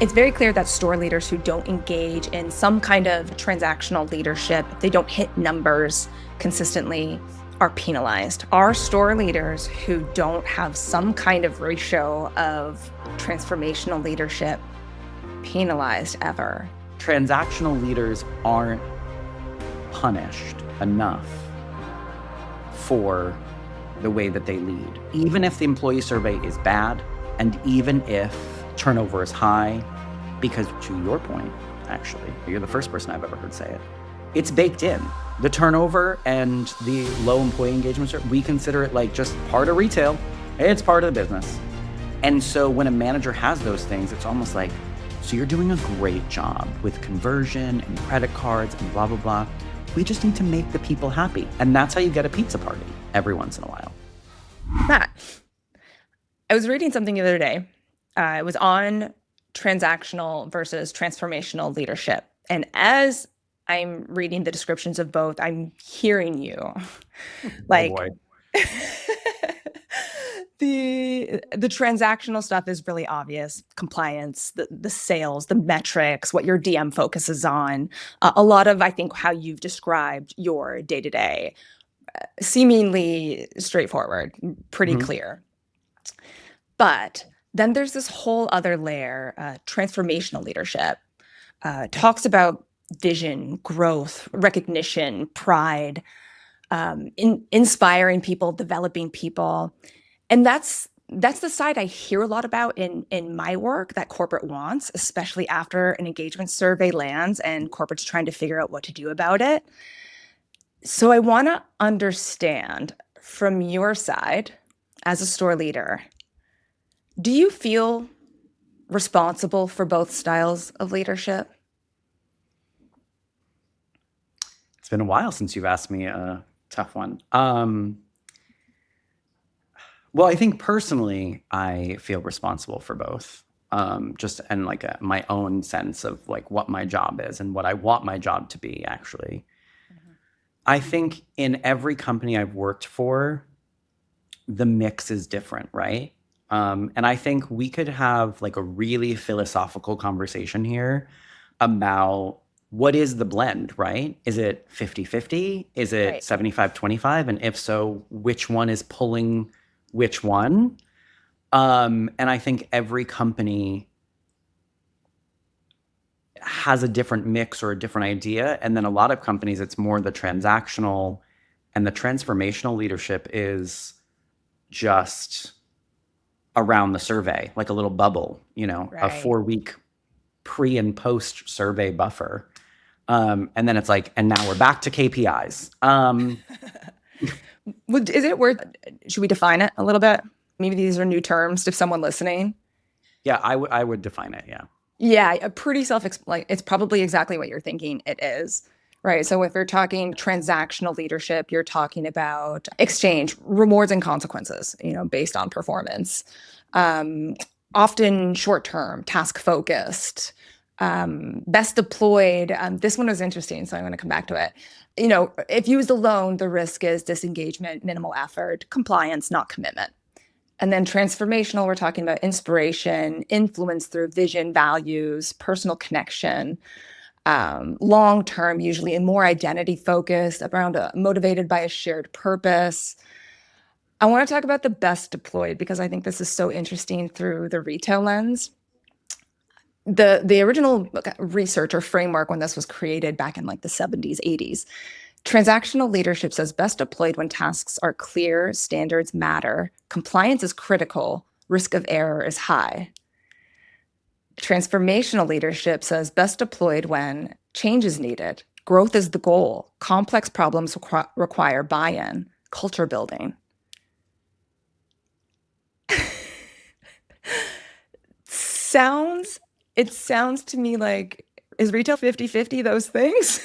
It's very clear that store leaders who don't engage in some kind of transactional leadership, if they don't hit numbers consistently, are penalized. Are store leaders who don't have some kind of ratio of transformational leadership penalized ever? Transactional leaders aren't punished enough for the way that they lead. Even if the employee survey is bad, and even if turnover is high, because to your point, actually, you're the first person I've ever heard say it, it's baked in. The turnover and the low employee engagement, we consider it like just part of retail. It's part of the business. And so when a manager has those things, it's almost like, so you're doing a great job with conversion and credit cards and blah, blah, blah. We just need to make the people happy. And that's how you get a pizza party every once in a while. Matt, I was reading something the other day. It was on transactional versus transformational leadership. And as I'm reading the descriptions of both, I'm hearing you. Like, boy. the transactional stuff is really obvious. Compliance, the sales, the metrics, what your DM focuses on. A lot of, I think, how you've described your day-to-day, seemingly straightforward, pretty clear. But then there's this whole other layer, transformational leadership, talks about vision, growth, recognition, pride, inspiring people, developing people. And that's the side I hear a lot about in my work that corporate wants, especially after an engagement survey lands and corporate's trying to figure out what to do about it. So I want to understand from your side as a store leader, do you feel responsible for both styles of leadership? It's been a while since you've asked me a tough one. Well, I think personally, I feel responsible for both. Just and like my own sense of like what my job is and what I want my job to be, actually. I think in every company I've worked for, the mix is different, right? And I think we could have like a really philosophical conversation here about what is the blend, right? Is it 50-50? Is it Right. 75-25? And if so, which one is pulling which one? And I think every company has a different mix or a different idea. And then a lot of companies, it's more the transactional, and the transformational leadership is just around the survey, like a little bubble, a Right. 4-week pre and post survey buffer. And then it's like, and now we're back to KPIs. Is it worth, should we define it a little bit? Maybe these are new terms to someone listening. Yeah, I would define it. Yeah. Yeah, a pretty like it's probably exactly what you're thinking it is. Right. So if you're talking transactional leadership, you're talking about exchange, rewards and consequences, based on performance. Often short term, task focused, best deployed. This one was interesting, so I'm going to come back to it. If used alone, the risk is disengagement, minimal effort, compliance, not commitment. And then transformational, we're talking about inspiration, influence through vision, values, personal connection, long-term, usually, and more identity-focused, around motivated by a shared purpose. I want to talk about the best deployed because I think this is so interesting through the retail lens. The original research or framework when this was created back in like the 70s, 80s, transactional leadership says best deployed when tasks are clear, standards matter, compliance is critical, risk of error is high. Transformational leadership says best deployed when change is needed, growth is the goal, complex problems require buy-in, culture building. It sounds to me like, is retail 50-50 those things?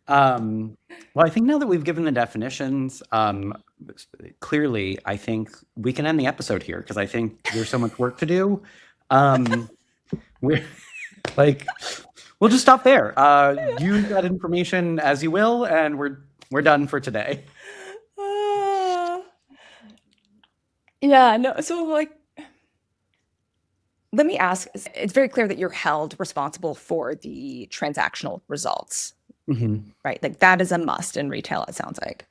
Well, I think now that we've given the definitions, clearly, I think we can end the episode here because I think there's so much work to do. We're like, we'll just stop there. Use that information as you will, and we're done for today. Yeah, no. So like, Let me ask, it's very clear that you're held responsible for the transactional results, right? Like that is a must in retail, it sounds like.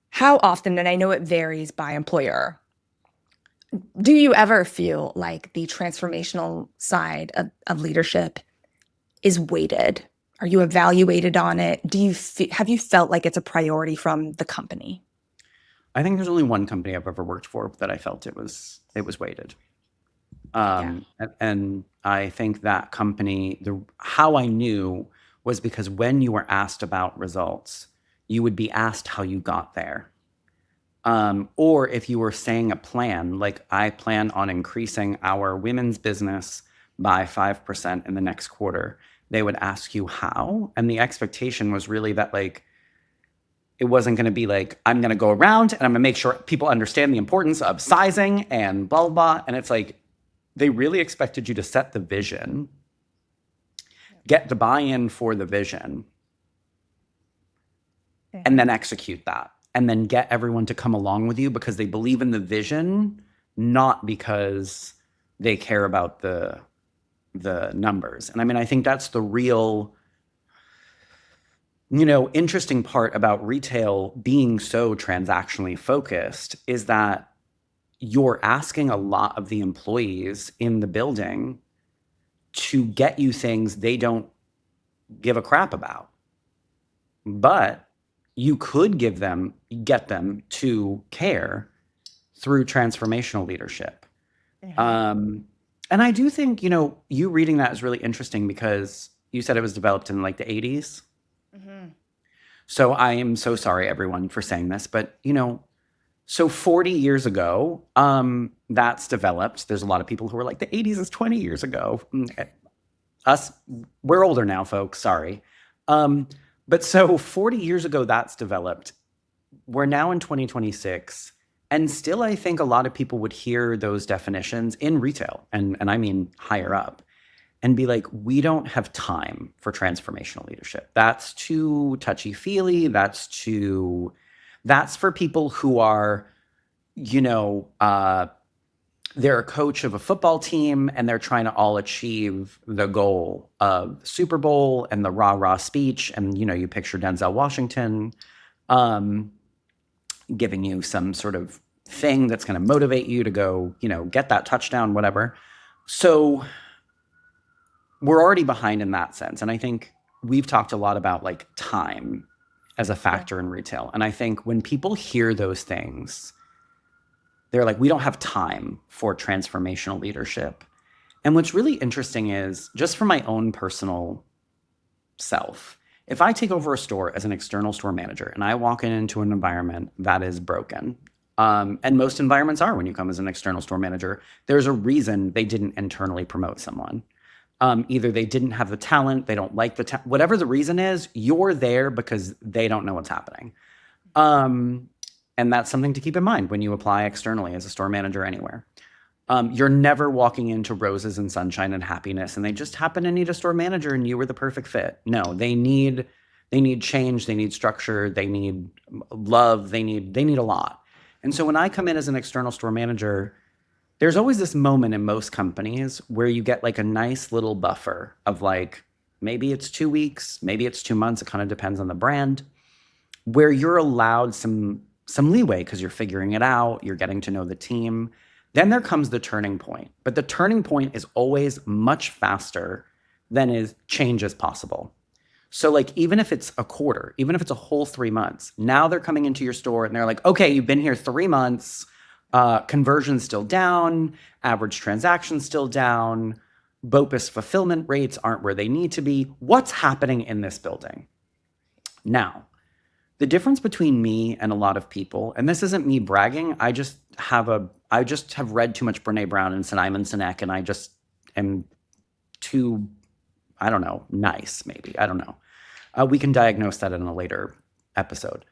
How often, and I know it varies by employer, do you ever feel like the transformational side of leadership is weighted? Are you evaluated on it? Have you felt like it's a priority from the company? I think there's only one company I've ever worked for that I felt it was weighted. Yeah. And I think that company, how I knew was because when you were asked about results, you would be asked how you got there. Or if you were saying a plan, like I plan on increasing our women's business by 5% in the next quarter, they would ask you how. And the expectation was really that like, it wasn't going to be like, I'm going to go around and I'm going to make sure people understand the importance of sizing and blah, blah, blah. And it's like, they really expected you to set the vision, get the buy-in for the vision, and then execute that. And then get everyone to come along with you because they believe in the vision, not because they care about the numbers. And I mean, I think that's the real, interesting part about retail being so transactionally focused is that you're asking a lot of the employees in the building to get you things they don't give a crap about. But you could get them to care through transformational leadership. And I do think, you reading that is really interesting because you said it was developed in like the 80s. So I am so sorry, everyone, for saying this, but, so 40 years ago, that's developed. There's a lot of people who are like, the 80s is 20 years ago. Us, we're older now, folks. Sorry. But so 40 years ago, that's developed. We're now in 2026. And still, I think a lot of people would hear those definitions in retail, and I mean higher up, and be like, we don't have time for transformational leadership. That's too touchy-feely. That's for people who are, they're a coach of a football team and they're trying to all achieve the goal of Super Bowl and the rah-rah speech. And, you picture Denzel Washington giving you some sort of thing that's going to motivate you to go, get that touchdown, whatever. So we're already behind in that sense. And I think we've talked a lot about like time as a factor in retail. And I think when people hear those things, they're like, we don't have time for transformational leadership. And what's really interesting is, just for my own personal self, if I take over a store as an external store manager and I walk into an environment that is broken, and most environments are when you come as an external store manager, there's a reason they didn't internally promote someone. Either they didn't have the talent, they don't like the whatever the reason is, you're there because they don't know what's happening. And that's something to keep in mind when you apply externally as a store manager anywhere. You're never walking into roses and sunshine and happiness and they just happen to need a store manager and you were the perfect fit. No, they need change, they need structure, they need love, they need a lot. And so when I come in as an external store manager, there's always this moment in most companies where you get like a nice little buffer of like, maybe it's 2 weeks, maybe it's 2 months, it kind of depends on the brand, where you're allowed some leeway because you're figuring it out, you're getting to know the team. Then there comes the turning point. But the turning point is always much faster than change is possible. So like, even if it's a quarter, even if it's a whole 3 months, now they're coming into your store and they're like, okay, you've been here 3 months, conversion's still down, average transaction's still down, BOPUS fulfillment rates aren't where they need to be. What's happening in this building? Now, the difference between me and a lot of people, and this isn't me bragging, I just have read too much Brené Brown and Simon Sinek, and I just am too, I don't know, nice, maybe. I don't know. We can diagnose that in a later episode.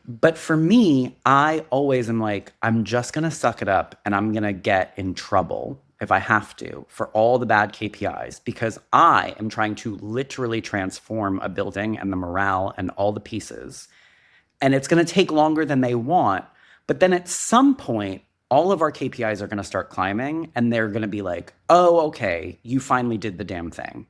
But for me, I always am like, I'm just going to suck it up and I'm going to get in trouble if I have to for all the bad KPIs because I am trying to literally transform a building and the morale and all the pieces. And it's going to take longer than they want. But then at some point, all of our KPIs are going to start climbing and they're going to be like, oh, okay, you finally did the damn thing.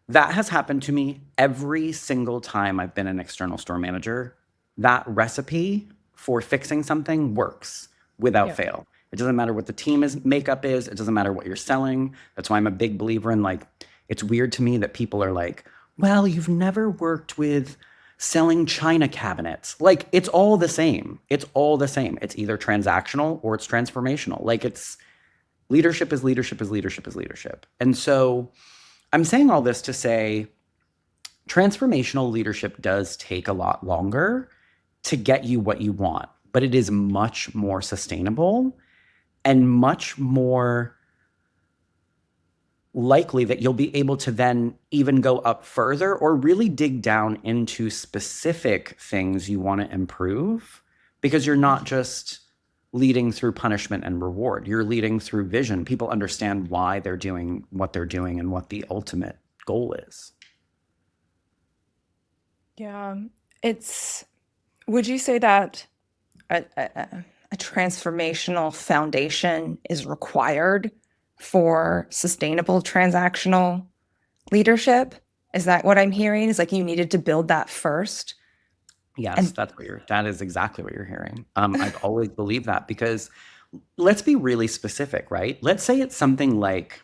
That has happened to me every single time I've been an external store manager. That recipe for fixing something works without Yeah. fail. It doesn't matter what the team is makeup is. It doesn't matter what you're selling. That's why I'm a big believer in like, it's weird to me that people are like, well, you've never worked with selling china cabinets. Like it's all the same. It's all the same. It's either transactional or it's transformational. Like it's leadership is leadership is leadership is leadership. And so I'm saying all this to say transformational leadership does take a lot longer to get you what you want, but it is much more sustainable and much more likely that you'll be able to then even go up further or really dig down into specific things you want to improve because you're not just leading through punishment and reward. You're leading through vision. People understand why they're doing what they're doing and what the ultimate goal is. Yeah. Would you say that a transformational foundation is required for sustainable transactional leadership? Is that what I'm hearing? Is like you needed to build that first? Yes, And that is exactly what you're hearing. I've always believed that because let's be really specific, right? Let's say it's something like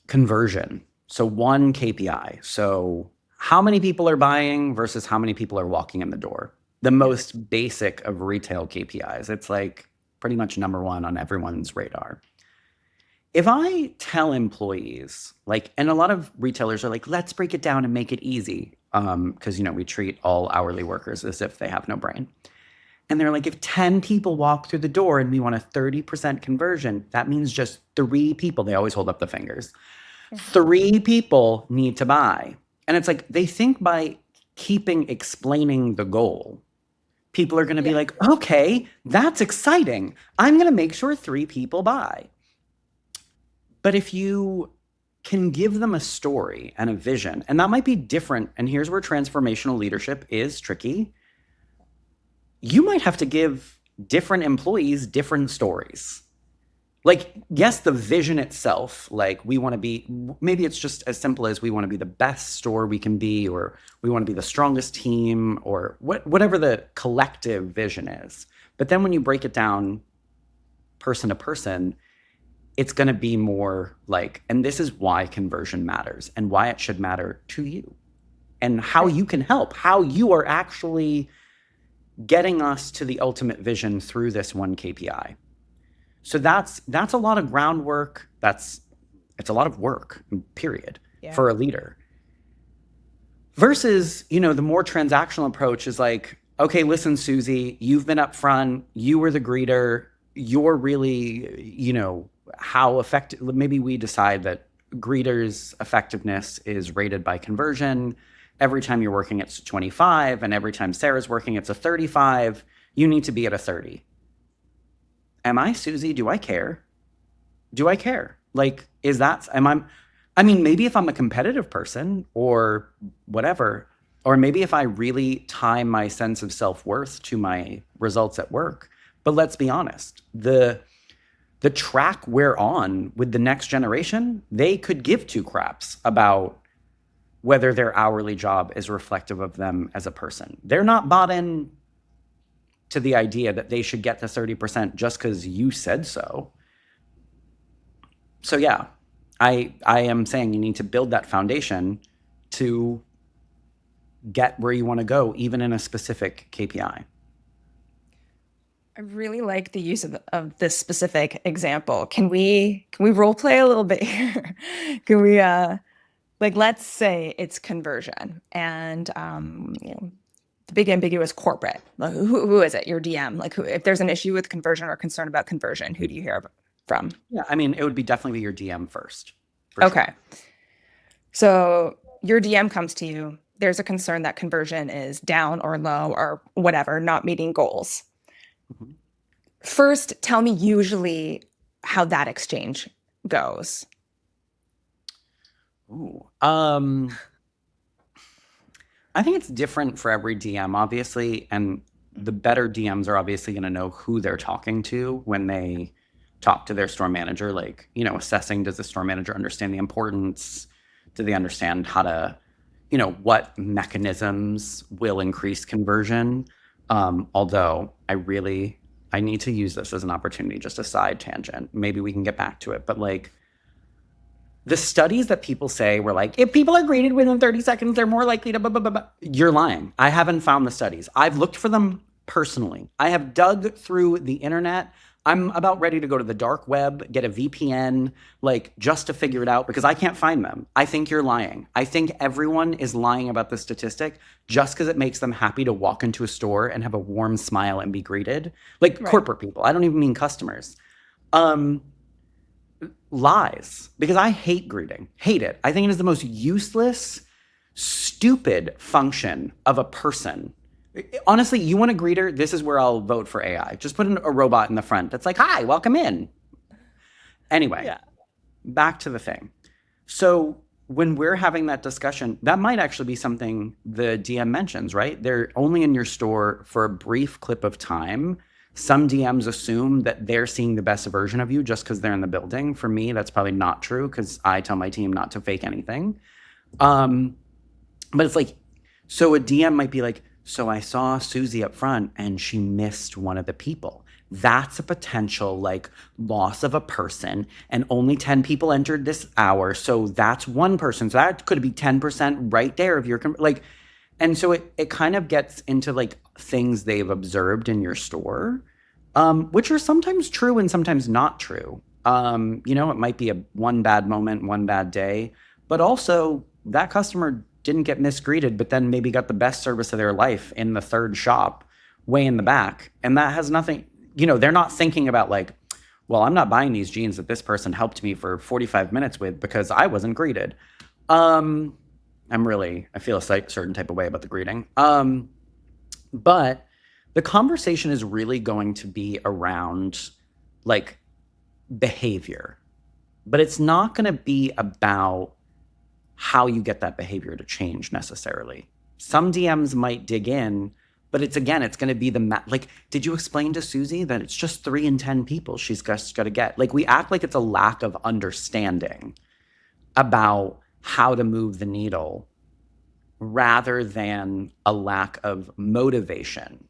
conversion. So one KPI. So how many people are buying versus how many people are walking in the door. The yes. most basic of retail KPIs. It's like pretty much number one on everyone's radar. If I tell employees, like, and a lot of retailers are like, let's break it down and make it easy. Because, we treat all hourly workers as if they have no brain. And they're like, if 10 people walk through the door and we want a 30% conversion, that means just 3 people, they always hold up the fingers. 3 people need to buy. And it's like, they think by explaining the goal, people are going to be Yeah. like, okay, that's exciting. I'm going to make sure 3 people buy. But if you can give them a story and a vision, and that might be different, and here's where transformational leadership is tricky. You might have to give different employees different stories. Like, yes, the vision itself, like we want to be, maybe it's just as simple as we want to be the best store we can be, or we want to be the strongest team, or whatever the collective vision is. But then when you break it down person to person, it's going to be more like, and this is why conversion matters and why it should matter to you and how you can help, how you are actually getting us to the ultimate vision through this one KPI. So that's a lot of groundwork. It's a lot of work, period, Yeah. for a leader. Versus, the more transactional approach is like, okay, listen, Susie, you've been up front, you were the greeter, you're really, how effective, maybe we decide that greeters' effectiveness is rated by conversion. Every time you're working, it's a 25, and every time Sarah's working, it's a 35. You need to be at a 30. Am I Susie? Do I care? Do I care? Like, maybe if I'm a competitive person or whatever, or maybe if I really tie my sense of self-worth to my results at work. But let's be honest, the track we're on with the next generation, they could give two craps about whether their hourly job is reflective of them as a person. They're not bought in to the idea that they should get to 30% just because you said so. So yeah, I am saying you need to build that foundation to get where you want to go, even in a specific KPI. I really like the use of this specific example. Can we role play a little bit here? Can we like let's say it's conversion and the big ambiguous corporate. Like, who is it? Your DM. Like if there's an issue with conversion or concern about conversion, who do you hear from? Yeah, it would be definitely be your DM first. Okay. Sure. So your DM comes to you. There's a concern that conversion is down or low or whatever, not meeting goals. Mm-hmm. First, tell me usually how that exchange goes. Ooh. I think it's different for every DM, obviously, and the better DMs are obviously going to know who they're talking to when they talk to their store manager, like, assessing, does the store manager understand the importance? Do they understand how to, what mechanisms will increase conversion? Although I need to use this as an opportunity, just a side tangent. Maybe we can get back to it. But like, the studies that people say were like, if people are greeted within 30 seconds, they're more likely to blah, blah, blah, blah. You're lying. I haven't found the studies. I've looked for them personally. I have dug through the internet. I'm about ready to go to the dark web, get a VPN, like, just to figure it out, because I can't find them. I think you're lying. I think everyone is lying about the statistic just because it makes them happy to walk into a store and have a warm smile and be greeted. Like, Right. corporate people. I don't even mean customers. Lies, because I hate greeting. Hate it. I think it is the most useless, stupid function of a person. Honestly, you want a greeter? This is where I'll vote for AI. Just put a robot in the front that's like, hi, welcome in. Anyway, back to the thing. So when we're having that discussion, that might actually be something the DM mentions, right? They're only in your store for a brief clip of time. Some DMs assume that they're seeing the best version of you just because they're in the building. For me, that's probably not true, because I tell my team not to fake anything. But it's like, so a DM might be like, so I saw Susie up front and she missed one of the people. That's a potential like loss of a person, and only 10 people entered this hour. So that's one person. So that could be 10% right there of your, like, and so it kind of gets into like things they've observed in your store, which are sometimes true and sometimes not true. It might be one bad moment, one bad day, but also that customer didn't get misgreeted, but then maybe got the best service of their life in the third shop way in the back. And that has nothing, they're not thinking about like, well, I'm not buying these jeans that this person helped me for 45 minutes with because I wasn't greeted. I feel a certain type of way about the greeting. But the conversation is really going to be around like behavior, but it's not going to be about how you get that behavior to change necessarily. Some DMs might dig in, but it's going to be like, did you explain to Susie that it's just 3 in 10 people she's just got to get? Like, we act like it's a lack of understanding about how to move the needle rather than a lack of motivation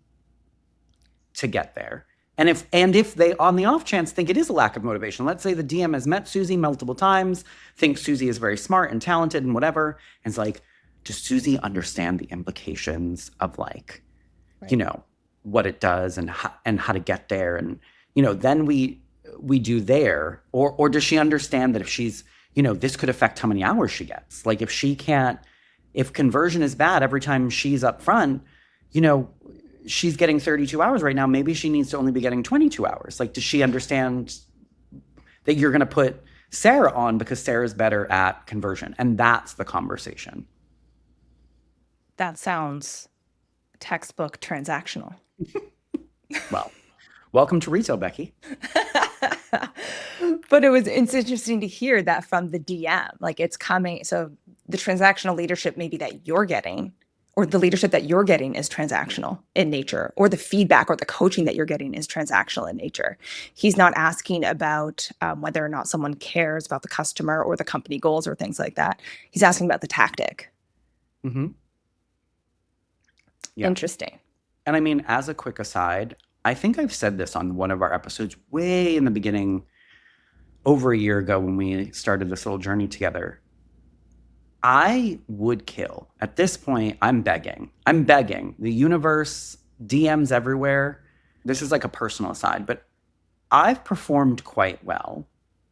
to get there. And if they, on the off chance, think it is a lack of motivation, let's say the DM has met Susie multiple times, thinks Susie is very smart and talented and whatever, and it's like, does Susie understand the implications of like, right, what it does and how to get there? And, then we do there, or does she understand that if she's, this could affect how many hours she gets? Like, if conversion is bad every time she's up front, she's getting 32 hours right now. Maybe she needs to only be getting 22 hours. Like, does she understand that you're going to put Sarah on because Sarah's better at conversion? And that's the conversation. That sounds textbook transactional. Well, welcome to retail, Bekki. But it's interesting to hear that from the DM. Like, it's coming. So the transactional leadership maybe that you're getting, or the leadership that you're getting, is transactional in nature, or the feedback or the coaching that you're getting is transactional in nature. He's not asking about whether or not someone cares about the customer or the company goals or things like that. He's asking about the tactic. Mm-hmm. Yeah. Interesting. And I mean, as a quick aside, I think I've said this on one of our episodes way in the beginning, over a year ago when we started this little journey together. I would kill. At this point, I'm begging. The universe, DMs everywhere. This is like a personal aside, but I've performed quite well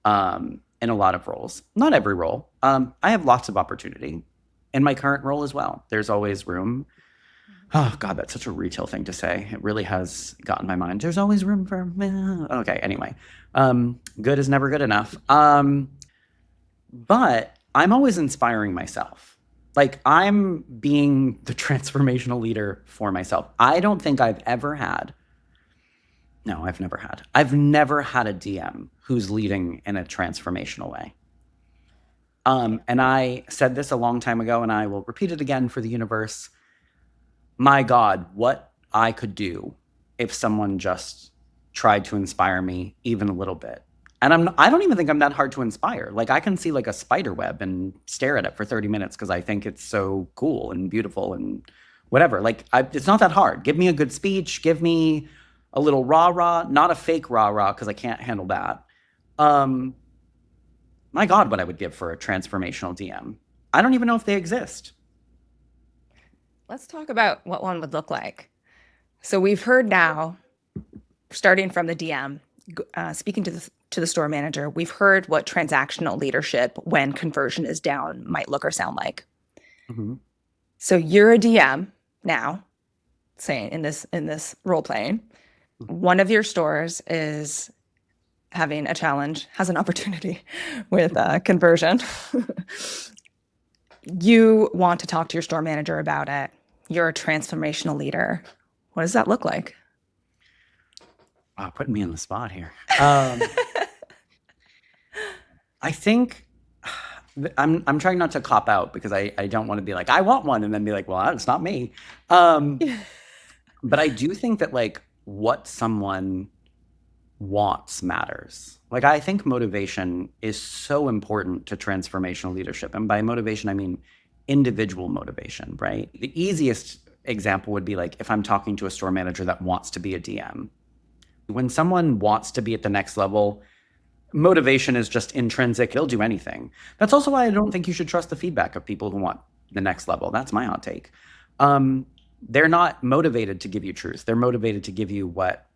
in a lot of roles. Not every role. I have lots of opportunity in my current role as well. There's always room. Oh, God, that's such a retail thing to say. It really has gotten my mind. There's always room for... Okay, anyway. Good is never good enough. But I'm always inspiring myself. Like, I'm being the transformational leader for myself. I don't think I've never had a DM who's leading in a transformational way. And I said this a long time ago, and I will repeat it again for the universe. My God, what I could do if someone just tried to inspire me even a little bit. And I don't even think I'm that hard to inspire. Like, I can see like a spider web and stare at it for 30 minutes because I think it's so cool and beautiful and whatever. Like, it's not that hard. Give me a good speech. Give me a little rah-rah, not a fake rah-rah because I can't handle that. My God, what I would give for a transformational DM. I don't even know if they exist. Let's talk about what one would look like. So we've heard now, starting from the DM, speaking to the store manager, we've heard what transactional leadership when conversion is down might look or sound like. Mm-hmm. So you're a DM now, saying in this role playing, one of your stores is having a challenge, has an opportunity with conversion. You want to talk to your store manager about it. You're a transformational leader. What does that look like? Wow, putting me on the spot here. I think I'm trying not to cop out because I don't want to be like, I want one, and then be like, well, it's not me. But I do think that like what someone wants matters. Like, I think motivation is so important to transformational leadership. And by motivation, I mean individual motivation, right? The easiest example would be like if I'm talking to a store manager that wants to be a DM. When someone wants to be at the next level, motivation is just intrinsic. They'll do anything. That's also why I don't think you should trust the feedback of people who want the next level. That's my hot take. They're not motivated to give you truth. They're motivated to give you what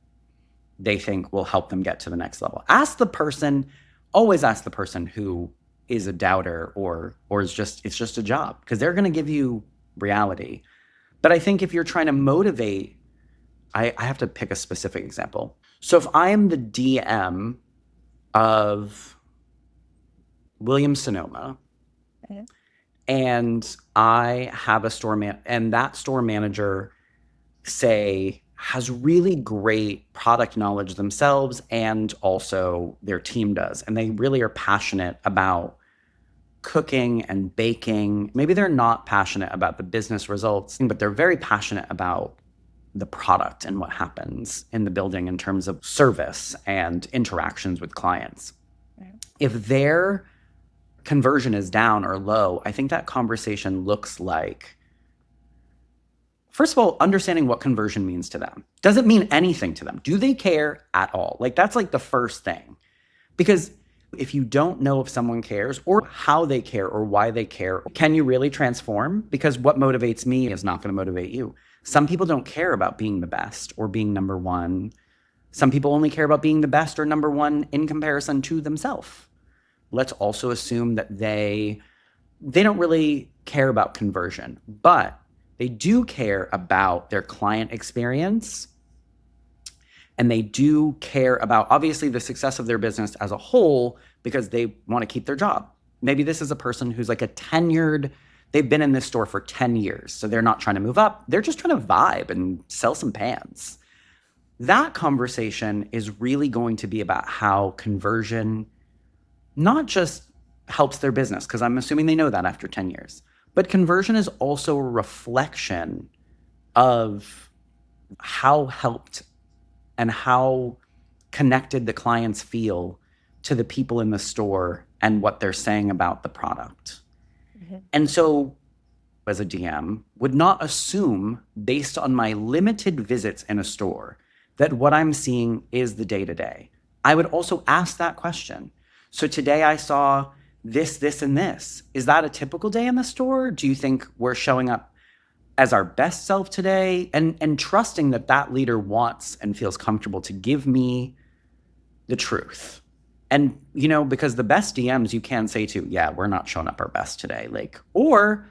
they think will help them get to the next level. Always ask the person who is a doubter or it's just a job, because they're going to give you reality. But I think if you're trying to motivate, I have to pick a specific example. So if I am the DM of Williams-Sonoma, okay, and I have a store and that store manager, say, has really great product knowledge themselves and also their team does, and they really are passionate about cooking and baking. Maybe they're not passionate about the business results, but they're very passionate about the product and what happens in the building in terms of service and interactions with clients. Right. If their conversion is down or low, I think that conversation looks like, first of all, understanding what conversion means to them. Does it mean anything to them? Do they care at all? Like, that's like the first thing. Because if you don't know if someone cares or how they care or why they care, can you really transform? Because what motivates me is not going to motivate you. Some people don't care about being the best or being number one. Some people only care about being the best or number one in comparison to themselves. Let's also assume that they don't really care about conversion, but they do care about their client experience, and they do care about, obviously, the success of their business as a whole because they want to keep their job. Maybe this is a person who's like they've been in this store for 10 years, so they're not trying to move up. They're just trying to vibe and sell some pans. That conversation is really going to be about how conversion not just helps their business, because I'm assuming they know that after 10 years, but conversion is also a reflection of how helped and how connected the clients feel to the people in the store and what they're saying about the product. Mm-hmm. And so, as a DM, would not assume, based on my limited visits in a store, that what I'm seeing is the day-to-day. I would also ask that question. So today I saw this, and this. Is that a typical day in the store? Do you think we're showing up as our best self today? And trusting that that leader wants and feels comfortable to give me the truth. And, because the best DMs you can say to, yeah, we're not showing up our best today. Or,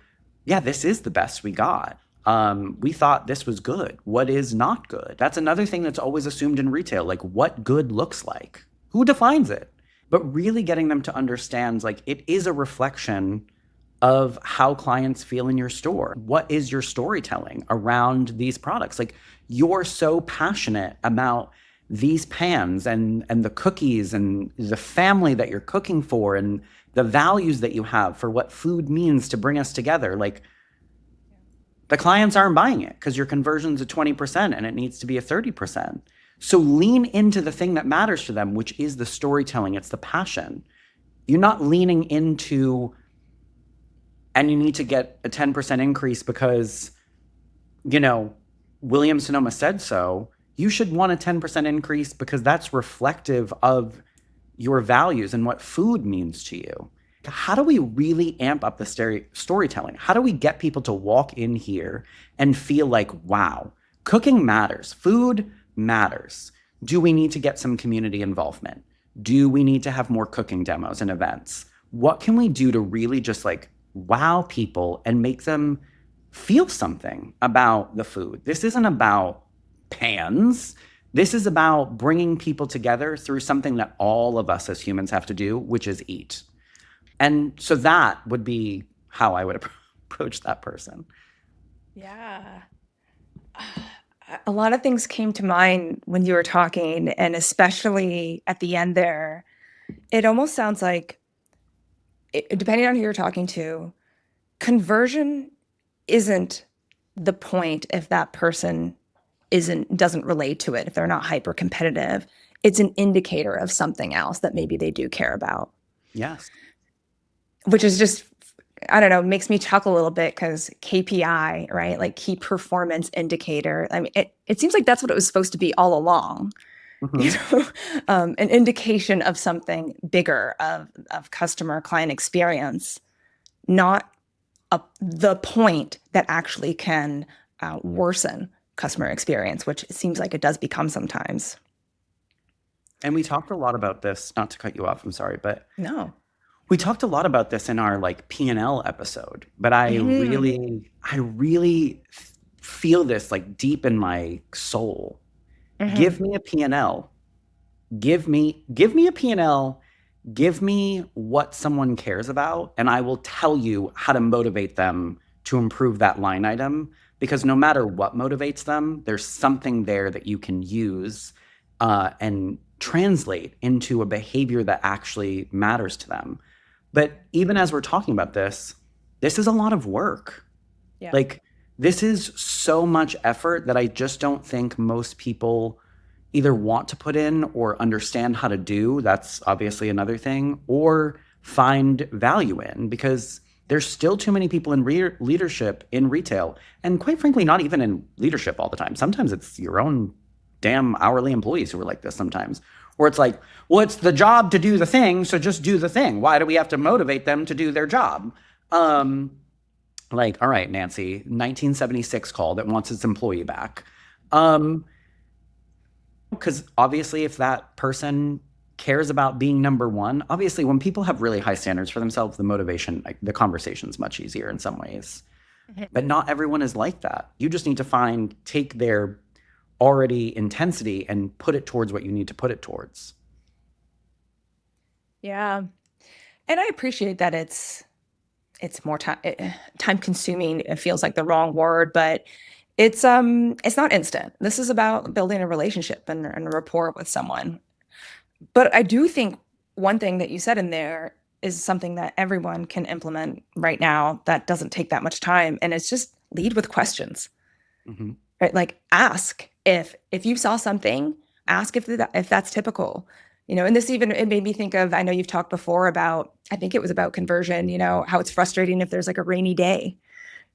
yeah, this is the best we got. We thought this was good. What is not good? That's another thing that's always assumed in retail, like what good looks like. Who defines it? But really getting them to understand, like, it is a reflection of how clients feel in your store. What is your storytelling around these products? Like, you're so passionate about these pans and the cookies and the family that you're cooking for and the values that you have for what food means to bring us together. Like, The clients aren't buying it because your conversion's at 20% and it needs to be a 30%. So lean into the thing that matters to them, which is the storytelling. It's the passion. You're not leaning into, and you need to get a 10% increase because, Williams Sonoma said so. You should want a 10% increase because that's reflective of your values and what food means to you. How do we really amp up the storytelling? How do we get people to walk in here and feel like, wow, cooking matters, food matters? Do we need to get some community involvement? Do we need to have more cooking demos and events? What can we do to really just like wow people and make them feel something about the food? This isn't about pans. This is about bringing people together through something that all of us as humans have to do, which is eat. And so that would be how I would approach that person. Yeah. A lot of things came to mind when you were talking, and especially at the end there, it almost sounds like, depending on who you're talking to, conversion isn't the point if that person doesn't relate to it, if they're not hyper competitive. It's an indicator of something else that maybe they do care about. Yes. Which is just, I don't know, makes me chuckle a little bit because KPI, right? Like key performance indicator. I mean, it seems like that's what it was supposed to be all along. An indication of something bigger, of customer client experience, not the point that actually can worsen customer experience, which it seems like it does become sometimes. And we talked a lot about this, not to cut you off, I'm sorry, but No. we talked a lot about this in our like P&L episode, but I really feel this like deep in my soul. Give me a P&L. Give me a P&L. Give me what someone cares about, and I will tell you how to motivate them to improve that line item. Because no matter what motivates them, there's something there that you can use and translate into a behavior that actually matters to them. But even as we're talking about this is a lot of work. Yeah. Like, this is so much effort that I just don't think most people either want to put in or understand how to do. That's obviously another thing, or find value in, because there's still too many people in leadership in retail, and quite frankly, not even in leadership all the time. Sometimes it's your own damn hourly employees who are like this sometimes, where it's like, well, it's the job to do the thing, so just do the thing. Why do we have to motivate them to do their job? Like, all right, Nancy, 1976 call that wants its employee back. Because obviously if that person cares about being number one, obviously when people have really high standards for themselves, the motivation, like, the conversation's much easier in some ways. But not everyone is like that. You just need to take their already intensity and put it towards what you need to put it towards. Yeah. And I appreciate that it's more time consuming. It feels like the wrong word, but it's not instant. This is about building a relationship and a rapport with someone. But I do think one thing that you said in there is something that everyone can implement right now that doesn't take that much time, and it's just lead with questions. Right? Like, ask if you saw something, ask if that's typical. And this even, it made me think of, I know you've talked before about, I think it was about conversion, how it's frustrating if there's like a rainy day,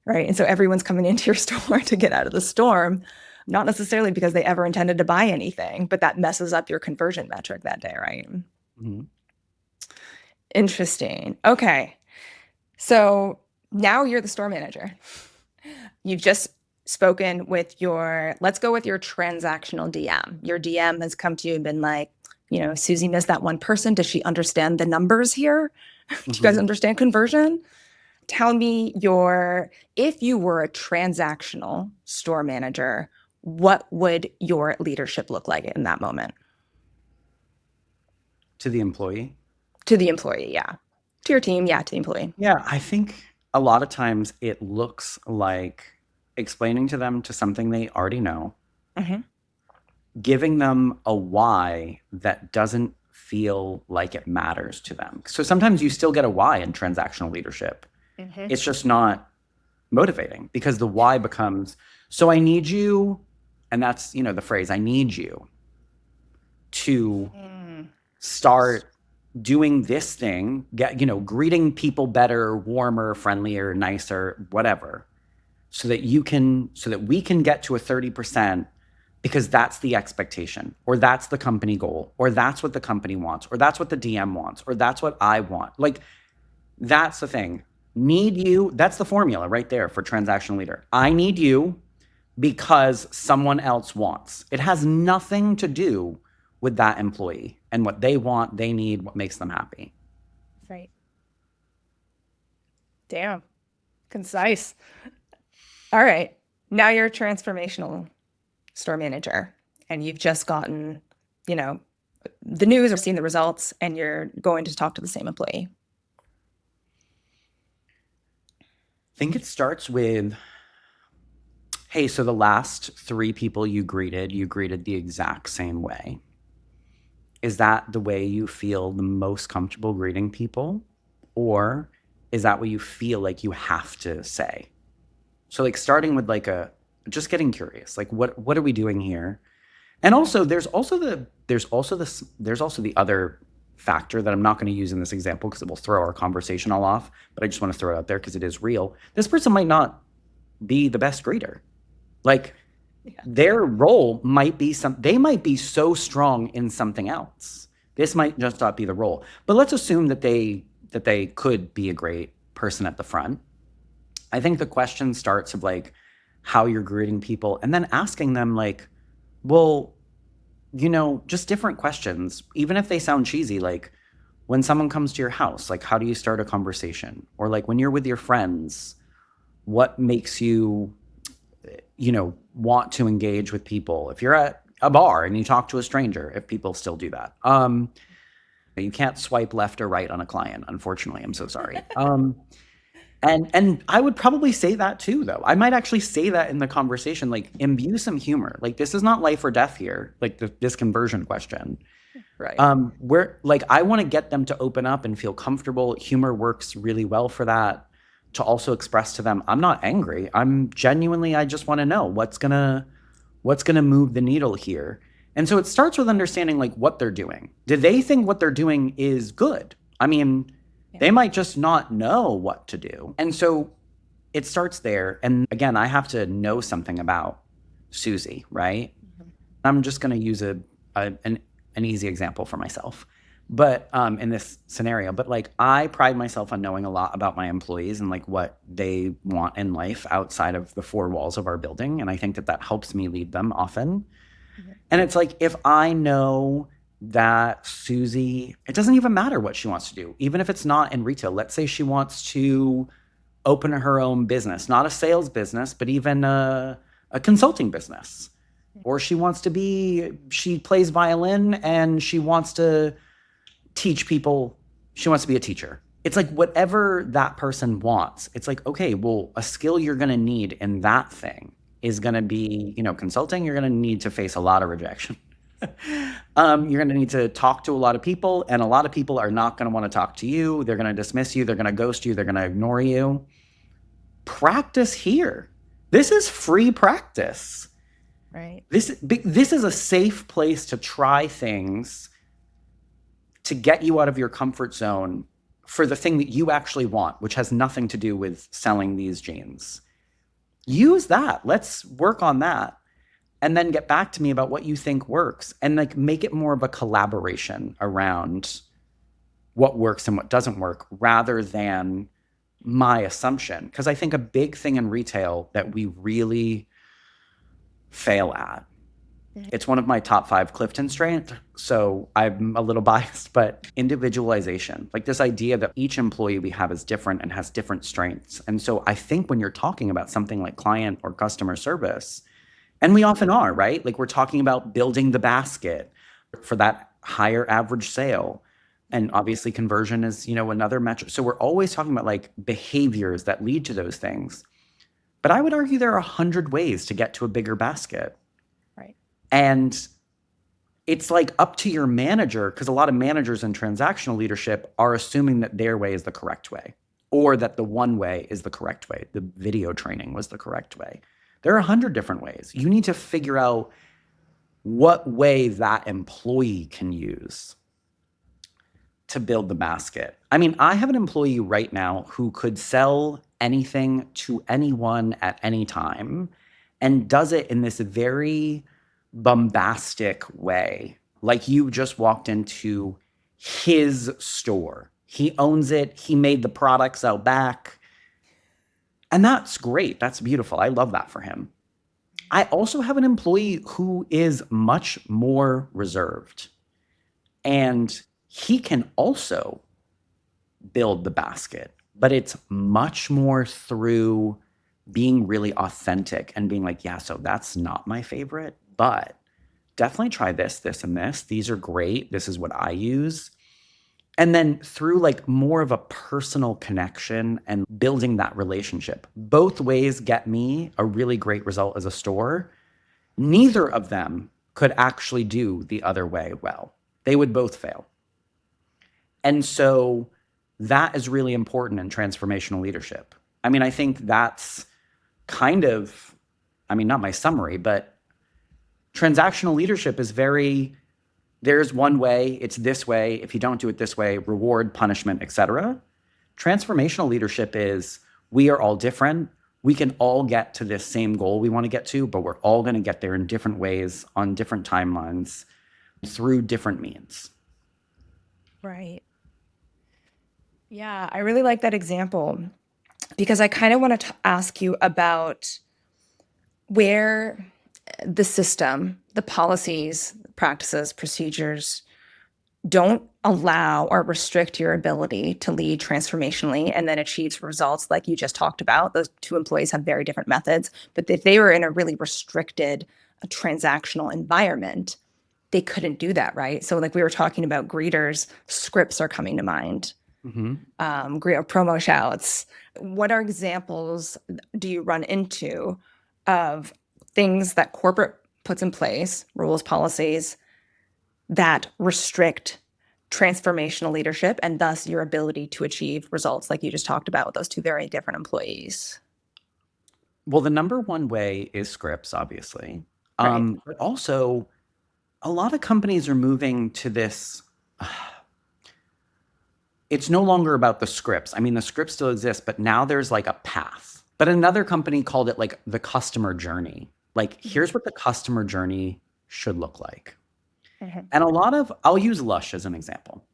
right? And so everyone's coming into your store to get out of the storm, not necessarily because they ever intended to buy anything, but that messes up your conversion metric that day, right? Interesting. Okay. So now you're the store manager. You've just spoken with let's go with your transactional DM. Your DM has come to you and been like, Susie missed that one person. Does she understand the numbers here? Do you guys understand conversion? Tell me if you were a transactional store manager, what would your leadership look like in that moment? To the employee? To the employee, yeah. To your team, yeah, to the employee. Yeah, I think a lot of times it looks like explaining to them to something they already know, giving them a why that doesn't feel like it matters to them. So sometimes you still get a why in transactional leadership. It's just not motivating, because the why becomes, so I need you, and that's, the phrase, I need you to start doing this thing, greeting people better, warmer, friendlier, nicer, whatever, so that we can get to a 30%, because that's the expectation, or that's the company goal, or that's what the company wants, or that's what the DM wants, or that's what I want. Like, that's the thing. Need you, that's the formula right there for transactional leader. I need you because someone else wants. It has nothing to do with that employee and what they want, they need, what makes them happy. Right. Damn. Concise. All right. Now you're a transformational store manager and you've just gotten, the news or seen the results, and you're going to talk to the same employee. I think it starts with, hey, so the last 3 people you greeted the exact same way. Is that the way you feel the most comfortable greeting people? Or is that what you feel like you have to say? So like starting with like just getting curious, like what are we doing here? And also there's also the other factor that I'm not going to use in this example because it will throw our conversation all off, but I just want to throw it out there because it is real. This person might not be the best greeter. Like their role might be they might be so strong in something else. This might just not be the role. But let's assume that they could be a great person at the front. I think the question starts of like how you're greeting people, and then asking them like, well, just different questions, even if they sound cheesy, like when someone comes to your house, like how do you start a conversation? Or like when you're with your friends, what makes you, want to engage with people? If you're at a bar and you talk to a stranger, if people still do that. You can't swipe left or right on a client, unfortunately. I'm so sorry. And I would probably say that too, though. I might actually say that in the conversation, like imbue some humor. Like this is not life or death here, like this conversion question. Right. Where like I want to get them to open up and feel comfortable. Humor works really well for that. To also express to them, I'm not angry. I'm genuinely, I just want to know what's gonna move the needle here. And so it starts with understanding like what they're doing. Do they think what they're doing is good? I mean, they might just not know what to do. And so it starts there. And again, I have to know something about Susie, right? Mm-hmm. I'm just going to use an easy example for myself. But in this scenario, but like I pride myself on knowing a lot about my employees and like what they want in life outside of the 4 walls of our building. And I think that helps me lead them often. Mm-hmm. And it's like, if I know that Susie, it doesn't even matter what she wants to do, even if it's not in retail. Let's say she wants to open her own business, not a sales business, but even a consulting business. Or she plays violin and she wants to teach people, she wants to be a teacher. It's like whatever that person wants. It's like, okay, well, a skill you're going to need in that thing is going to be, consulting. You're going to need to face a lot of rejection. You're going to need to talk to a lot of people, and a lot of people are not going to want to talk to you. They're going to dismiss you. They're going to ghost you. They're going to ignore you. Practice here. This is free practice. Right. This is a safe place to try things to get you out of your comfort zone for the thing that you actually want, which has nothing to do with selling these jeans. Use that. Let's work on that. And then get back to me about what you think works, and like make it more of a collaboration around what works and what doesn't work rather than my assumption. Because I think a big thing in retail that we really fail at, it's one of my top 5 Clifton strengths, so I'm a little biased, but individualization, like this idea that each employee we have is different and has different strengths. And so I think when you're talking about something like client or customer service, and we often are, right? Like we're talking about building the basket for that higher average sale. And obviously conversion is, another metric. So we're always talking about like behaviors that lead to those things. But I would argue there are 100 ways to get to a bigger basket. Right. And it's like up to your manager, because a lot of managers in transactional leadership are assuming that their way is the correct way. or that the one way is the correct way. The video training was the correct way. There are 100 different ways. You need to figure out what way that employee can use to build the basket. I mean, I have an employee right now who could sell anything to anyone at any time and does it in this very bombastic way. Like you just walked into his store. He owns it. He made the products out back. And that's great. That's beautiful. I love that for him. I also have an employee who is much more reserved. And he can also build the basket, but it's much more through being really authentic and being like, yeah, so that's not my favorite, but definitely try this, this, and this. These are great. This is what I use. And then through like more of a personal connection and building that relationship, both ways get me a really great result as a store. Neither of them could actually do the other way well. They would both fail. And so that is really important in transformational leadership. I mean, I think that's kind of, I mean, not my summary, but transactional leadership is very, there's one way, it's this way. If you don't do it this way, reward, punishment, etc. Transformational leadership is we are all different. We can all get to this same goal we want to get to, but we're all going to get there in different ways, on different timelines, through different means. Right. Yeah, I really like that example because I kind of want to ask you about where the system, the policies, practices, procedures don't allow or restrict your ability to lead transformationally and then achieve results like you just talked about. Those two employees have very different methods, but if they were in a really restricted transactional environment, they couldn't do that, right? So like we were talking about greeters, scripts are coming to mind. Promo shouts. What are examples do you run into of things that corporate puts in place, rules, policies, that restrict transformational leadership and thus your ability to achieve results like you just talked about with those two very different employees? Well, the number one way is scripts, obviously. Right. But also, a lot of companies are moving to this. It's no longer about the scripts. I mean, the scripts still exist, but now there's like a path. But another company called it like the customer journey. Like, here's what the customer journey should look like. And a lot of, I'll use Lush as an example.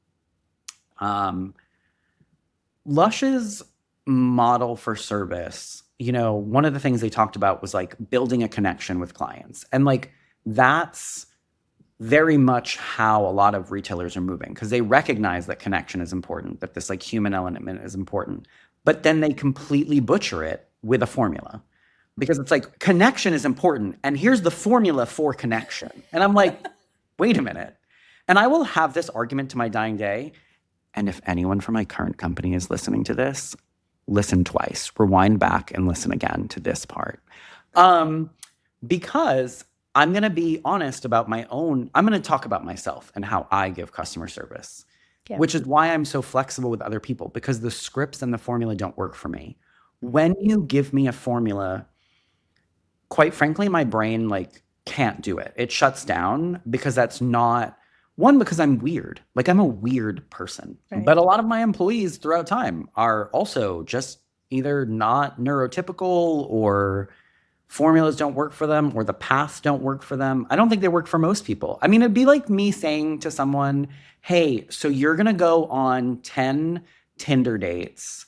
Lush's model for service, you know, one of the things they talked about was like building a connection with clients. And like, that's very much how a lot of retailers are moving because they recognize that connection is important, that this like human element is important. But then they completely butcher it with a formula because it's like connection is important. And here's the formula for connection. And I'm like, wait a minute. And I will have this argument to my dying day. And if anyone from my current company is listening to this, listen twice, rewind back and listen again to this part. Because I'm going to be honest about my own, I'm going to talk about myself and how I give customer service, which is why I'm so flexible with other people because the scripts and the formula don't work for me. When you give me a formula, quite frankly, my brain like can't do it. It shuts down because that's not, one, because I'm weird. Like I'm a weird person. Right. But a lot of my employees throughout time are also just either not neurotypical or formulas don't work for them or the paths don't work for them. I don't think they work for most people. I mean, it'd be like me saying to someone, hey, so you're going to go on 10 Tinder dates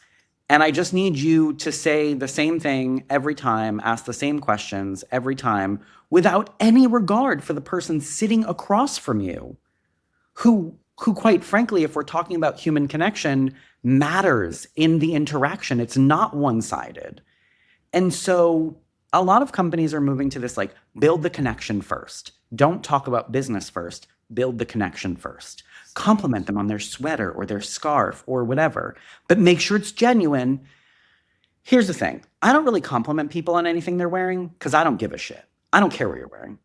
and I just need you to say the same thing every time, ask the same questions every time without any regard for the person sitting across from you who quite frankly, if we're talking about human connection, matters in the interaction. It's not one-sided. And so a lot of companies are moving to this like build the connection first. Don't talk about business first. Build the connection first. Compliment them on their sweater or their scarf or whatever, but make sure it's genuine. Here's the thing. I don't really compliment people on anything they're wearing because I don't give a shit. I don't care what you're wearing.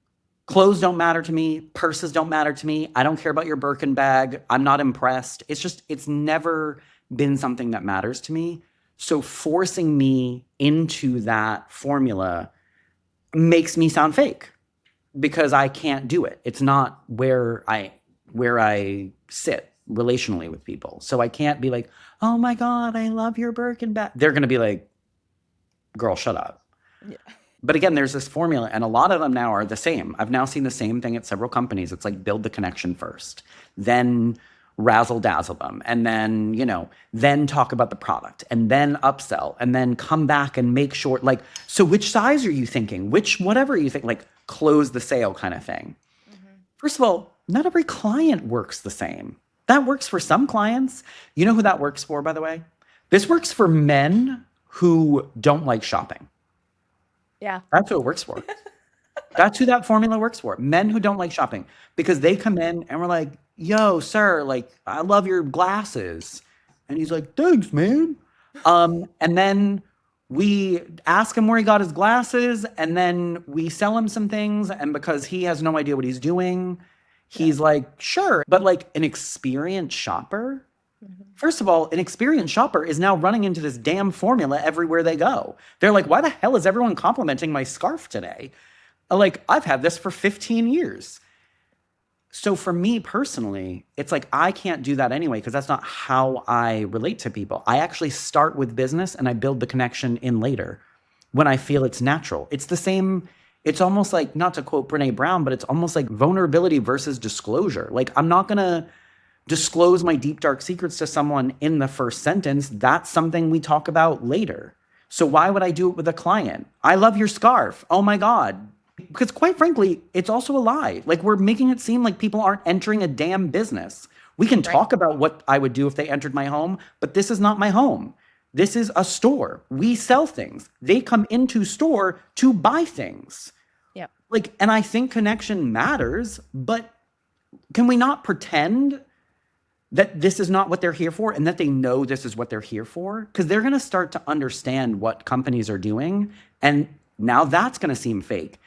Clothes don't matter to me. Purses don't matter to me. I don't care about your Birkin bag. I'm not impressed. It's never been something that matters to me. So forcing me into that formula makes me sound fake because I can't do it. It's not where I sit relationally with people. So I can't be like, oh my God, I love your Birkin bag. They're going to be like, girl, shut up. Yeah. But again, there's this formula, and a lot of them now are the same. I've now seen the same thing at several companies. It's like build the connection first, then razzle dazzle them, and then, then talk about the product, and then upsell, and then come back and make sure, like, so which size are you thinking? Whatever you think, like, close the sale kind of thing. First of all, not every client works the same. That works for some clients. You know who that works for, by the way? This works for men who don't like shopping. Yeah. That's who it works for. That's who that formula works for. Men who don't like shopping, because they come in and we're like, yo, sir, like, I love your glasses. And he's like, thanks, man. And then we ask him where he got his glasses, and then we sell him some things. And because he has no idea what he's doing, he's like, sure. But like an experienced shopper, first of all, an experienced shopper is now running into this damn formula everywhere they go. They're like, why the hell is everyone complimenting my scarf today? Like, I've had this for 15 years. So for me personally, it's like, I can't do that anyway, because that's not how I relate to people. I actually start with business and I build the connection in later when I feel it's natural. It's the same. It's almost like, not to quote Brene Brown, but it's almost like vulnerability versus disclosure. Like, I'm not going to disclose my deep, dark secrets to someone in the first sentence. That's something we talk about later. So why would I do it with a client? I love your scarf. Oh my God. Because quite frankly, it's also a lie. Like, we're making it seem like people aren't entering a damn business. We can talk about what I would do if they entered my home, but this is not my home. This is a store. We sell things. They come into store to buy things. Yeah. Like, and I think connection matters, but can we not pretend that this is not what they're here for and that they know this is what they're here for? Because they're going to start to understand what companies are doing. And now that's going to seem fake.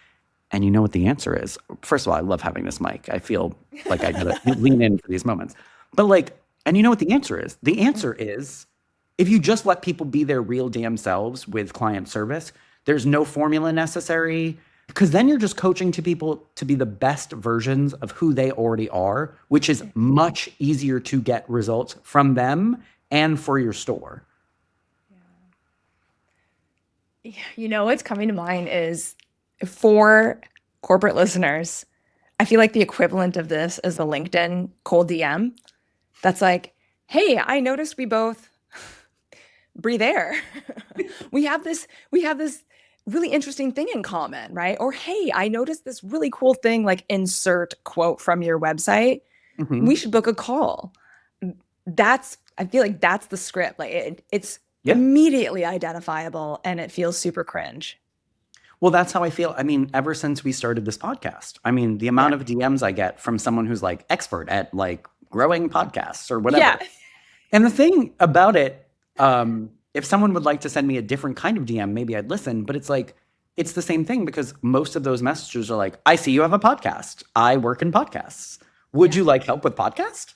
And you know what the answer is? First of all, I love having this mic. I feel like I gotta lean in for these moments. But like, and you know what the answer is? The answer is, if you just let people be their real damn selves with client service, there's no formula necessary, because then you're just coaching to people to be the best versions of who they already are, which is much easier to get results from them and for your store. You know, what's coming to mind is, for corporate listeners, I feel like the equivalent of this is the LinkedIn cold DM. That's like, hey, I noticed we both breathe air. we have this really interesting thing in common, right? Or, hey, I noticed this really cool thing, like insert quote from your website. Mm-hmm. We should book a call. I feel like that's the script. Like it's immediately identifiable, and it feels super cringe. Well, that's how I feel. I mean, ever since we started this podcast, I mean, the amount of DMs I get from someone who's like expert at like growing podcasts or whatever. Yeah. And the thing about it, if someone would like to send me a different kind of DM, maybe I'd listen. But it's like, it's the same thing, because most of those messages are like, I see you have a podcast. I work in podcasts. Would you like help with podcast?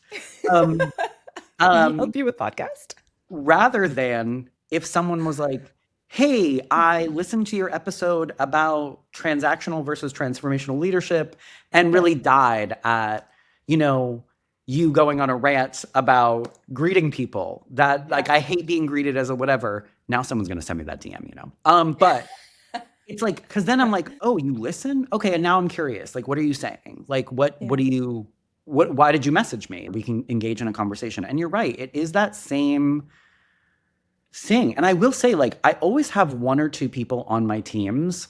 Help you with podcast? Rather than if someone was like, hey, I listened to your episode about transactional versus transformational leadership and really died at, you going on a rant about greeting people, that like, I hate being greeted as a whatever. Now someone's going to send me that DM, but it's like, because then I'm like, oh, you listen? Okay. And now I'm curious. Like, what are you saying? Like, why did you message me? We can engage in a conversation. And you're right. It is that same thing. And I will say, like, I always have one or two people on my teams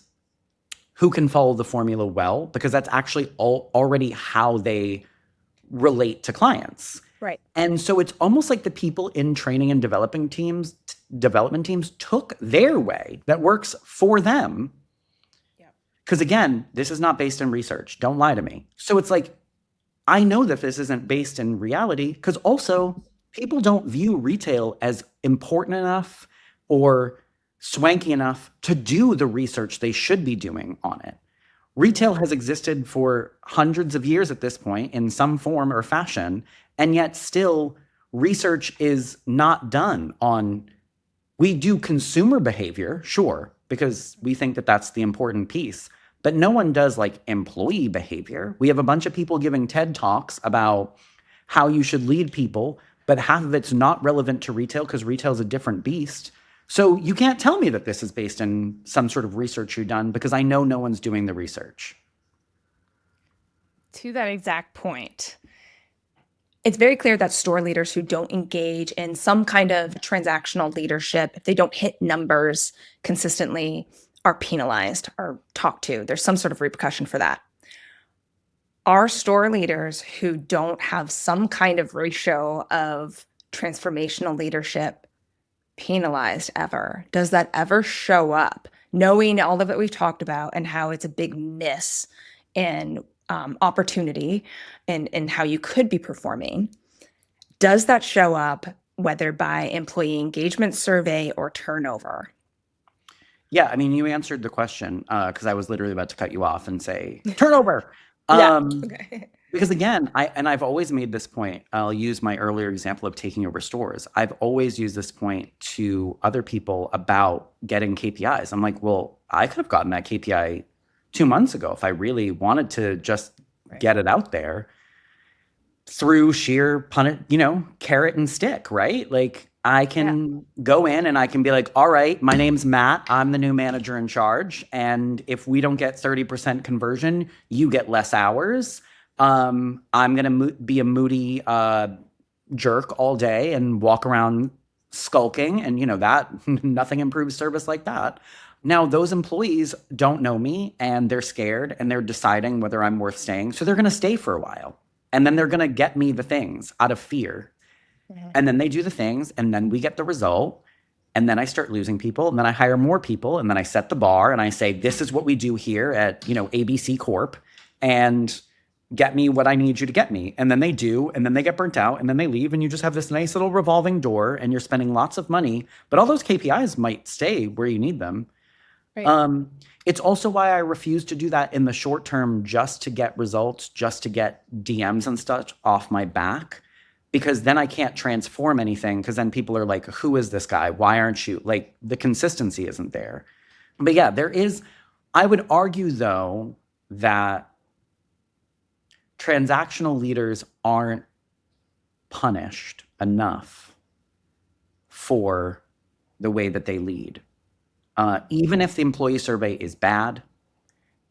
who can follow the formula well, because that's actually already how they relate to clients. Right. And so it's almost like the people in training and development teams took their way that works for them. Yeah. Because again, this is not based in research. Don't lie to me. So it's like, I know that this isn't based in reality, because also people don't view retail as important enough or swanky enough to do the research they should be doing on it. Retail has existed for hundreds of years at this point in some form or fashion, and yet still research is not done on We do consumer behavior, sure, because we think that that's the important piece. But no one does like employee behavior. We have a bunch of people giving TED Talks about how you should lead people, but half of it's not relevant to retail because retail is a different beast. So you can't tell me that this is based in some sort of research you've done because I know no one's doing the research. To that exact point, it's very clear that store leaders who don't engage in some kind of transactional leadership, if they don't hit numbers consistently, are penalized or talked to. There's some sort of repercussion for that. Are store leaders who don't have some kind of ratio of transformational leadership penalized ever? Does that ever show up? Knowing all of it we've talked about and how it's a big miss in opportunity and how you could be performing, does that show up whether by employee engagement survey or turnover? Yeah, I mean, you answered the question because I was literally about to cut you off and say turnover. Yeah. Um, Okay. Because again, I've always made this point. I'll use my earlier example of taking over stores. I've always used this point to other people about getting KPIs. I'm like, well, I could have gotten that KPI 2 months ago if I really wanted to just get it out there through sheer carrot and stick, right? Like I can go in and I can be like, all right, my name's Matt. I'm the new manager in charge. And if we don't get 30% conversion, you get less hours. I'm going to be a moody jerk all day and walk around skulking. And that nothing improves service like that. Now, those employees don't know me and they're scared and they're deciding whether I'm worth staying. So they're going to stay for a while. And then they're going to get me the things out of fear. And then they do the things and then we get the result. And then I start losing people and then I hire more people and then I set the bar and I say, this is what we do here at, ABC Corp and get me what I need you to get me. And then they do, and then they get burnt out and then they leave and you just have this nice little revolving door and you're spending lots of money, but all those KPIs might stay where you need them. Right. It's also why I refuse to do that in the short term just to get results, just to get DMs and stuff off my back, because then I can't transform anything because then people are like, who is this guy? Why aren't you? Like the consistency isn't there. But yeah, there is. I would argue, though, that transactional leaders aren't punished enough for the way that they lead. Even if the employee survey is bad,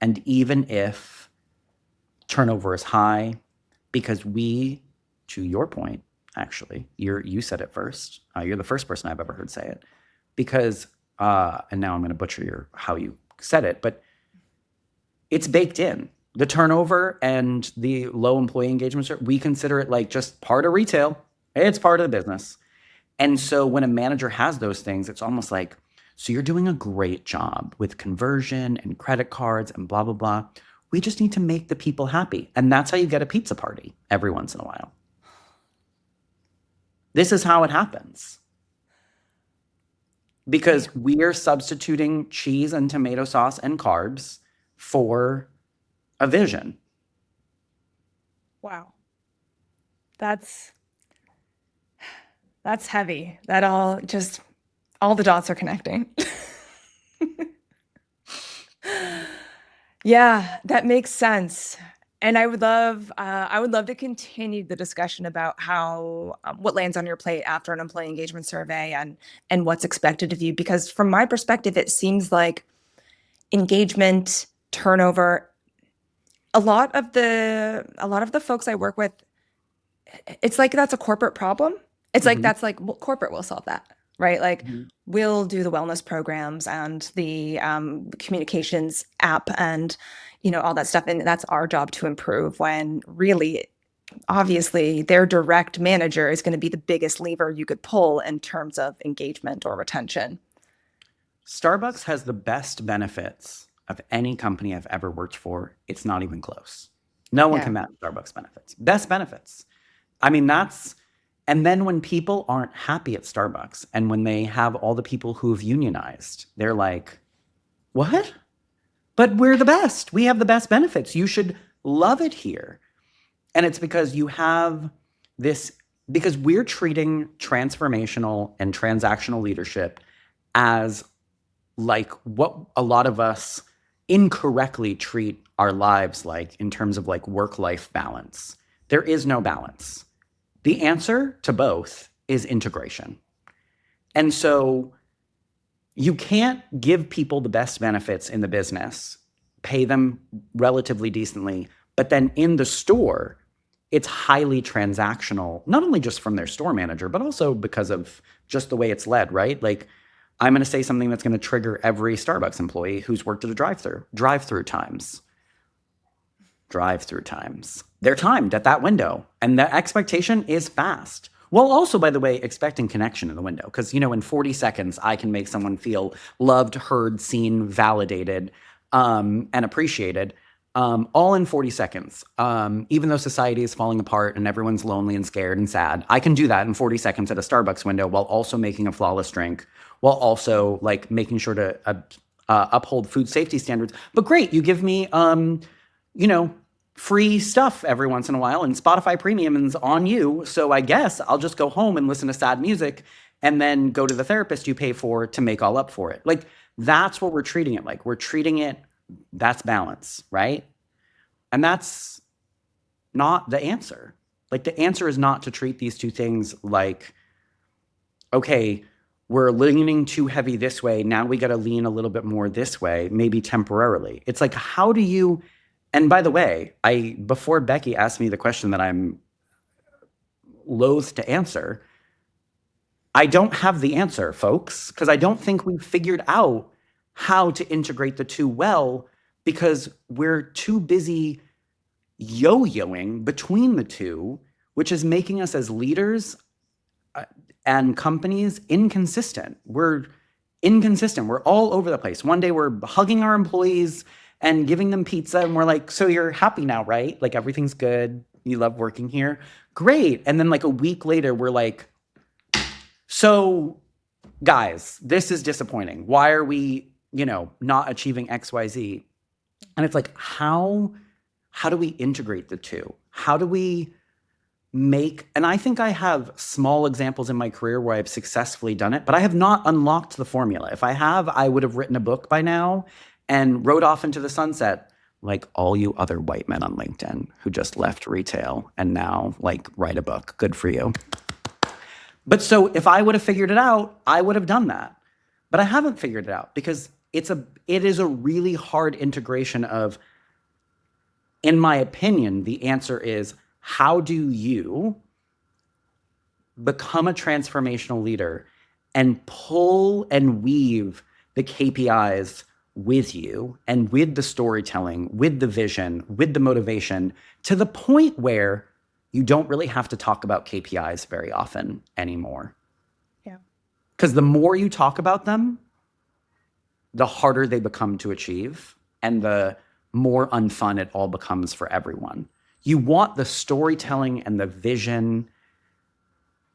and even if turnover is high, because we, to your point, actually, you said it first. You're the first person I've ever heard say it. Because, and now I'm going to butcher how you said it, but it's baked in. The turnover and the low employee engagement, we consider it like just part of retail. It's part of the business. And so when a manager has those things, it's almost like, so you're doing a great job with conversion and credit cards and blah, blah, blah. We just need to make the people happy. And that's how you get a pizza party every once in a while. This is how it happens. Because we're substituting cheese and tomato sauce and carbs for a vision. Wow. That's heavy. That all the dots are connecting. Yeah, that makes sense. And I would love to continue the discussion about how what lands on your plate after an employee engagement survey and what's expected of you. Because from my perspective, it seems like engagement, turnover, a lot of the folks I work with, it's like that's a corporate problem. It's like that's like corporate will solve that, right? Like we'll do the wellness programs and the communications app and all that stuff, and that's our job to improve. When really, obviously, their direct manager is going to be the biggest lever you could pull in terms of engagement or retention. Starbucks has the best benefits of any company I've ever worked for. It's not even close. No one can match Starbucks benefits. Best benefits. I mean, and then when people aren't happy at Starbucks and when they have all the people who have unionized, they're like, what? But we're the best. We have the best benefits. You should love it here. And it's because you have this, because we're treating transformational and transactional leadership as like what a lot of us incorrectly treat our lives like in terms of like work-life balance. There is no balance. The answer to both is integration. And so you can't give people the best benefits in the business, pay them relatively decently, but then in the store, it's highly transactional, not only just from their store manager, but also because of just the way it's led, right? Like, I'm going to say something that's going to trigger every Starbucks employee who's worked at a drive-through. Drive-through times. They're timed at that window, and the expectation is fast. While also, by the way, expecting connection in the window. Because, in 40 seconds, I can make someone feel loved, heard, seen, validated, and appreciated, all in 40 seconds. Even though society is falling apart and everyone's lonely and scared and sad, I can do that in 40 seconds at a Starbucks window while also making a flawless drink, while also like making sure to uphold food safety standards. But great, you give me, free stuff every once in a while, and Spotify Premium is on you. So I guess I'll just go home and listen to sad music and then go to the therapist you pay for to make all up for it. Like, that's what we're treating it like. We're treating it, that's balance, right? And that's not the answer. Like, the answer is not to treat these two things like, okay, we're leaning too heavy this way, now we got to lean a little bit more this way, maybe temporarily. It's like, how do you... And by the way, before Bekki asked me the question that I'm loath to answer, I don't have the answer, folks, because I don't think we've figured out how to integrate the two well, because we're too busy yo-yoing between the two, which is making us as leaders and companies inconsistent. We're inconsistent. We're all over the place. One day we're hugging our employees and giving them pizza, and we're like, so you're happy now, right? Like, everything's good. You love working here. Great. And then like a week later, we're like, so guys, this is disappointing. Why are we, not achieving XYZ? And it's like, how do we integrate the two? How do we and I think I have small examples in my career where I've successfully done it, but I have not unlocked the formula. If I have, I would have written a book by now and rode off into the sunset like all you other white men on LinkedIn who just left retail and now like write a book. Good for you. But so if I would have figured it out, I would have done that. But I haven't figured it out because it is a really hard integration of, in my opinion, the answer is, how do you become a transformational leader and pull and weave the KPIs with you and with the storytelling, with the vision, with the motivation, to the point where you don't really have to talk about KPIs very often anymore. Yeah. Because the more you talk about them, the harder they become to achieve and the more unfun it all becomes for everyone. You want the storytelling and the vision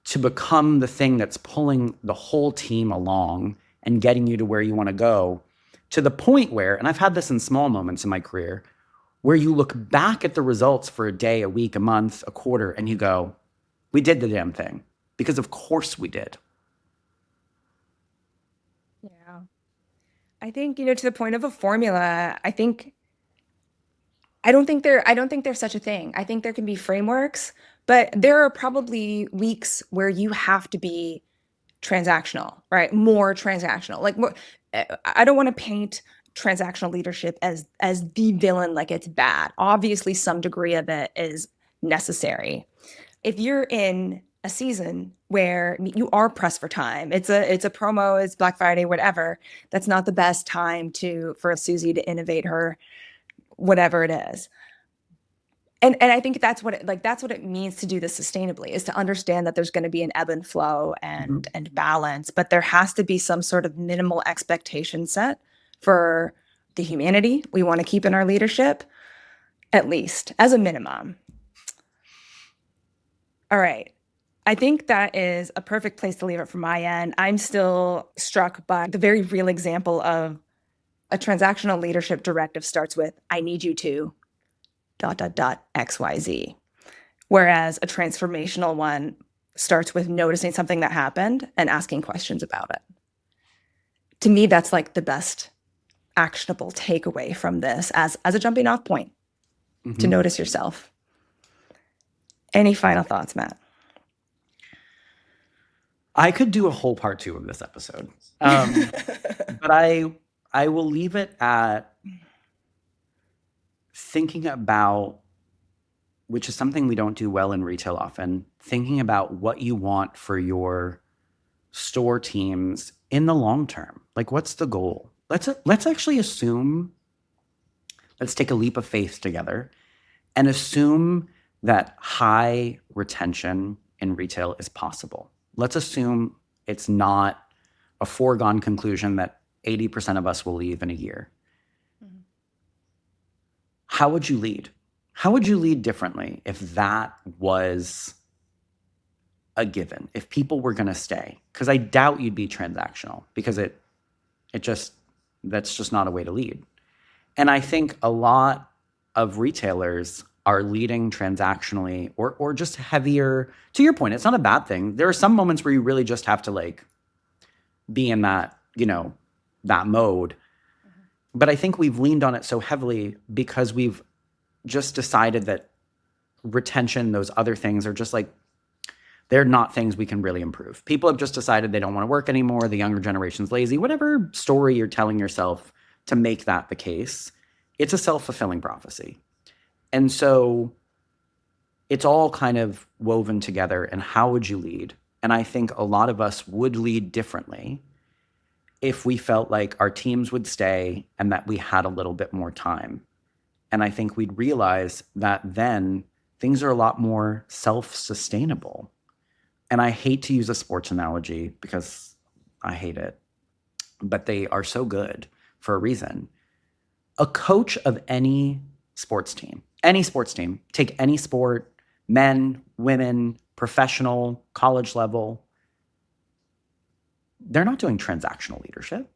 to become the thing that's pulling the whole team along and getting you to where you want to go, to the point where, and I've had this in small moments in my career, where you look back at the results for a day, a week, a month, a quarter, and you go, we did the damn thing. Because of course we did. Yeah. I think, to the point of a formula, I don't think there's such a thing. I think there can be frameworks, but there are probably weeks where you have to be transactional, right? More transactional. Like, more, I don't want to paint transactional leadership as the villain, like it's bad. Obviously, some degree of it is necessary. If you're in a season where you are pressed for time, it's a promo, it's Black Friday, whatever. That's not the best time for Susie to innovate her whatever it is. And I think that's what it means to do this sustainably, is to understand that there's going to be an ebb and flow and balance, but there has to be some sort of minimal expectation set for the humanity we want to keep in our leadership, at least as a minimum. All right. I think that is a perfect place to leave it from my end. I'm still struck by the very real example of a transactional leadership directive starts with, I need you to ... XYZ. Whereas a transformational one starts with noticing something that happened and asking questions about it. To me, that's like the best actionable takeaway from this as a jumping off point to notice yourself. Any final thoughts, Matt? I could do a whole part 2 of this episode. But I will leave it at thinking about, which is something we don't do well in retail often, thinking about what you want for your store teams in the long term. Like, what's the goal? Let's actually assume, let's take a leap of faith together and assume that high retention in retail is possible. Let's assume it's not a foregone conclusion that 80% of us will leave in a year. How would you lead? How would you lead differently if that was a given, if people were going to stay? Because I doubt you'd be transactional, because that's just not a way to lead. And I think a lot of retailers are leading transactionally or just heavier. To your point, it's not a bad thing. There are some moments where you really just have to like be in that, that mode. But I think we've leaned on it so heavily because we've just decided that retention, those other things are just like, they're not things we can really improve. People have just decided they don't want to work anymore. The younger generation's lazy. Whatever story you're telling yourself to make that the case, it's a self-fulfilling prophecy. And so it's all kind of woven together. And how would you lead? And I think a lot of us would lead differently if we felt like our teams would stay and that we had a little bit more time. And I think we'd realize that then things are a lot more self-sustainable. And I hate to use a sports analogy because I hate it, but they are so good for a reason. A coach of any sports team, take any sport, men, women, professional, college level, they're not doing transactional leadership.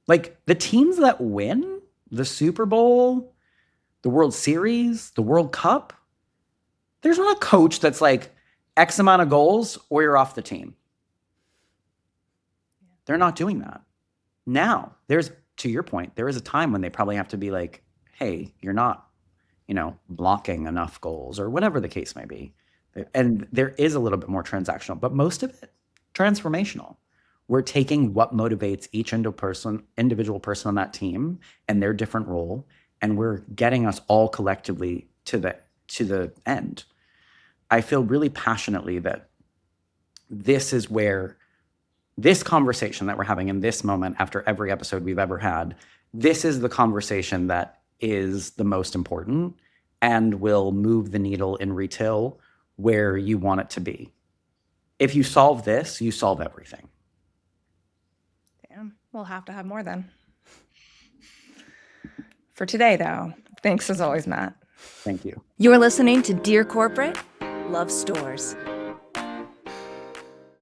Like the teams that win the Super Bowl, the World Series, the World Cup, there's not a coach that's like X amount of goals or you're off the team. They're not doing that. Now, to your point, there is a time when they probably have to be like, hey, you're not, blocking enough goals or whatever the case may be. And there is a little bit more transactional, but most of it transformational. We're taking what motivates each individual person on that team and their different role, and we're getting us all collectively to the end. I feel really passionately that this is where this conversation that we're having in this moment after every episode we've ever had, this is the conversation that is the most important and will move the needle in retail where you want it to be. If you solve this, you solve everything. Damn, we'll have to have more then. For today, though, thanks as always, Matt. Thank you. You're listening to Dear Corporate, Love Stores.